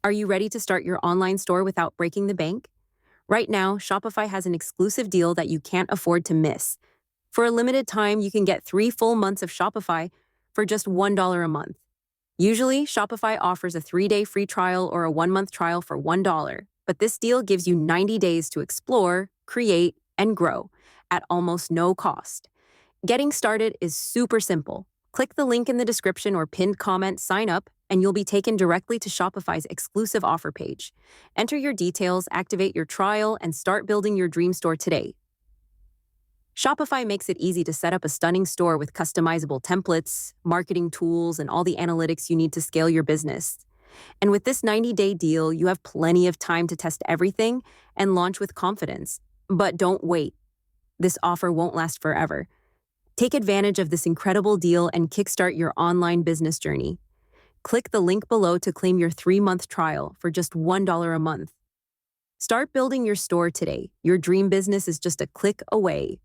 Are you ready to start your online store without breaking the bank? Right now, Shopify has an exclusive deal that you can't afford to miss. For a limited time, you can get 3 full months of Shopify for just $1 a month. Usually, Shopify offers a 3-day free trial or a 1-month trial for $1, but this deal gives you 90 days to explore, create, and grow at almost no cost. Getting started is super simple. Click the link in the description or pinned comment, sign up, and you'll be taken directly to Shopify's exclusive offer page. Enter your details, activate your trial, and start building your dream store today. Shopify makes it easy to set up a stunning store with customizable templates, marketing tools, and all the analytics you need to scale your business. And with this 90-day deal, you have plenty of time to test everything and launch with confidence. But don't wait. This offer won't last forever. Take advantage of this incredible deal and kickstart your online business journey. Click the link below to claim your 3-month trial for just $1 a month. Start building your store today. Your dream business is just a click away.